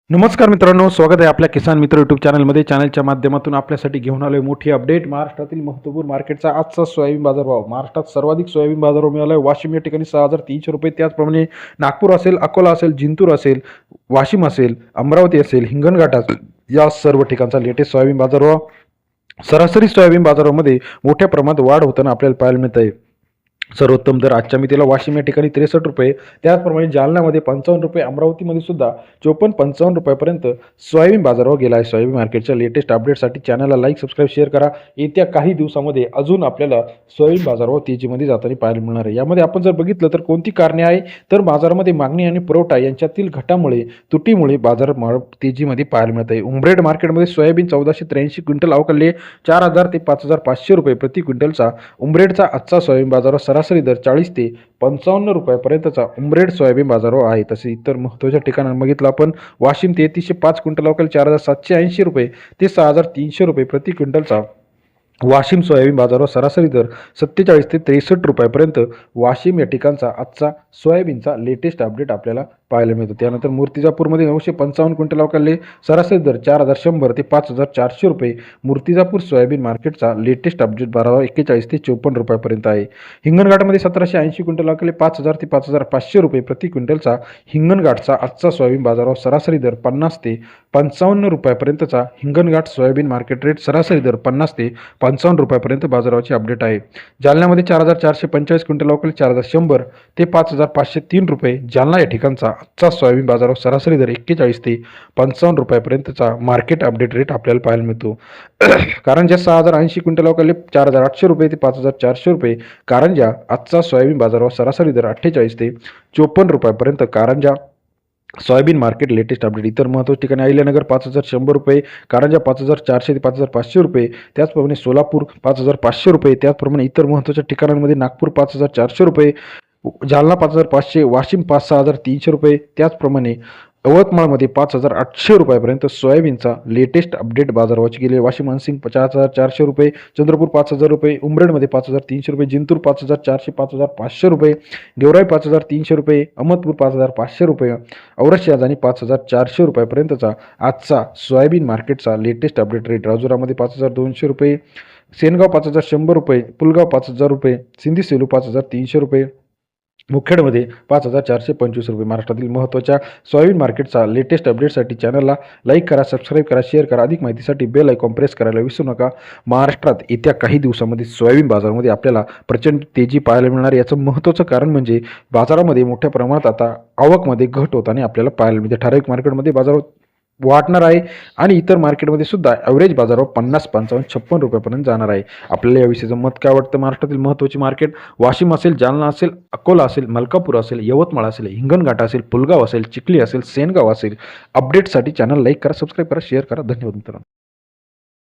नमस्कार मित्रांनो, स्वागत आहे आपल्या किसान मित्र यूट्यूब चॅनलमध्ये. चॅनलच्या माध्यमातून आपल्यासाठी घेऊन आलोय मोठी अपडेट. महाराष्ट्रातील महत्त्वपूर्ण मार्केटचा आजचा सोयाबीन बाजारभाव. महाराष्ट्रात सर्वाधिक सोयाबीन बाजारभाव मिळाला आहे. वाशिम या ठिकाणी 6,300 रुपये, त्याचप्रमाणे नागपूर असेल, अकोला असेल, जिंतूर असेल, वाशिम असेल, अमरावती असेल, हिंगणघाट असेल, या सर्व ठिकाणचा लेटेस्ट सोयाबीन बाजारभाव. सरासरी सोयाबीन बाजारामध्ये मोठ्या प्रमाणात वाढ होताना आपल्याला पाहायला मिळत आहे. सर्वोत्तम दर आजच्या मितीला वाशिम या ठिकाणी 63 रुपये, त्याचप्रमाणे जालन्यामध्ये 55 रुपये, अमरावतीमध्ये सुद्धा 54-55 रुपयापर्यंत सोयाबीन बाजारभाव गेला आहे. सोयाबीन मार्केटच्या लेटेस्ट अपडेटसाठी चॅनलला लाईक, सबस्क्राईब, शेअर करा. येत्या काही दिवसामध्ये अजून आपल्याला सोयाबीन बाजारभाव तेजीमध्ये जाताना पाहायला मिळणार आहे. यामध्ये आपण जर बघितलं तर कोणती कारणे आहे, तर बाजारामध्ये मागणी आणि पुरवठा यांच्यातील घटामुळे, तुटीमुळे बाजार तेजीमध्ये पाहायला मिळत आहे. उमरेड मार्केटमध्ये सोयाबीन 1483 क्विंटल अवकाळले 4,000 ते 5,500 रुपये प्रति क्विंटलचा उमरेडचा आजचा सोयाबीन बाजारभाव. सरासरी दर 40 ते 55 रुपयापर्यंतचा उमरेड सोयाबीन बाजारभाव आहे. तसे इतर महत्त्वाच्या ठिकाणांना बघितलं आपण, वाशिम 3305 क्विंटल अवकाळी 4,780 रुपये ते 6,300 रुपये प्रति क्विंटलचा वाशिम सोयाबीन बाजारभाव. सरासरी दर 47 ते 63 रुपयापर्यंत वाशिम या ठिकाणचा आजचा सोयाबीनचा लेटेस्ट अपडेट आपल्याला पाहायला मिळतो. त्यानंतर मूर्तिजापूरमध्ये 955 क्विंटल अवकाळले, सरासरी दर 4,100 ते 5,400 रुपये. मूर्तिजापूर सोयाबीन मार्केटचा लेटेस्ट अपडेट बाजारभाव 41 ते 54 रुपयापर्यंत आहे. हिंगणघाटमध्ये 1780 क्विंटल अवकाळले 5,000 ते 5,500 रुपये प्रति क्विंटलचा हिंगणघाटचा आजचा सोयाबीन बाजारभाव. सरासरी दर 50 ते 55 रुपयापर्यंतचा हिंगणघाट सोयाबीन मार्केट रेट. सरासरी दर 50 ते 55 रुपयापर्यंत बाजाराची अपडेट आहे. जालन्यामध्ये 4,445 क्विंटल अवकाळी 4,100 ते 5,503 रुपये. जालना या ठिकाणचा आजचा सोयाबीन बाजारावर. सरासरी दर 41 ते 55 रुपयापर्यंतचा मार्केट अपडेट रेट आपल्याला पाहायला मिळतो. कारंजा 6,080 क्विंटल अवकाळले 4,800 रुपये ते 5,400 रुपये. कारंजा आजचा सोयाबीन बाजारावर. सरासरी दर 48 ते 54 रुपयापर्यंत Karanja soybean market latest update. इतर महत्त्वाच्या ठिकाणी अहिल्यानगर 5,100 रुपये, कारंजा 5,400 ते 5,500 रुपये, त्याचप्रमाणे सोलापूर 5,500 रुपये. त्याचप्रमाणे इतर महत्त्वाच्या ठिकाणांमध्ये नागपूर 5,400 रुपये, जालना 5,500, वाशिम 5,300 रुपये, त्याचप्रमाणे यवतमाळमध्ये 5,800 रुपयापर्यंत सोयाबीनचा लेटेस्ट अपडेट बाजारभावाची गेले. वाशिम अनसिंग 4,400 रुपये, चंद्रपूर 5,000 रुपये, उमरेडमध्ये 5,300 रुपये, जिंतूर 5,400, 5,500 रुपये, गेवराई 5,300 रुपये, अहमदपूर 5,500 रुपये, औरंगाबाद आणि 5,400 रुपयापर्यंतचा आजचा सोयाबीन मार्केटचा लेटेस्ट अपडेट रेट. राजुरामध्ये 5,200 रुपये, सेनगाव 5,100 रुपये, पुलगाव 5,000 रुपये, सिंधी सेलू 5,300 रुपये, मुखेडमध्ये 5,425 रुपये. महाराष्ट्रातील महत्त्वाच्या सोयाबीन मार्केटचा लेटेस्ट अपडेटसाठी चॅनलला लाईक करा, सबस्क्राईब करा, शेअर करा. अधिक माहितीसाठी बेल आयकॉन प्रेस करायला विसरू नका. महाराष्ट्रात येत्या काही दिवसामध्ये सोयाबीन बाजारामध्ये आपल्याला प्रचंड तेजी पाहायला मिळणार. याचं महत्त्वाचं कारण म्हणजे बाजारामध्ये मोठ्या प्रमाणात आता आवकमध्ये घट होताना आपल्याला पाहायला मिळते. ठराविक मार्केटमध्ये बाजार वाढणार आहे आणि इतर मार्केटमध्ये सुद्धा ॲव्हरेज बाजारावर 50, 55, 56 रुपयापर्यंत जाणार आहे. आपल्याला याविषयीचं मत काय वाटतं? महाराष्ट्रातील महत्त्वाची मार्केट वाशिम असेल, जालना असेल, अकोला असेल, मलकापूर असेल, यवतमाळ असेल, हिंगणघाट असेल, पुलगाव असेल, चिखली असेल, सेनगाव असेल. अपडेटसाठी चॅनल लाईक करा, सबस्क्राईब करा, शेअर करा. धन्यवाद मित्रांनो.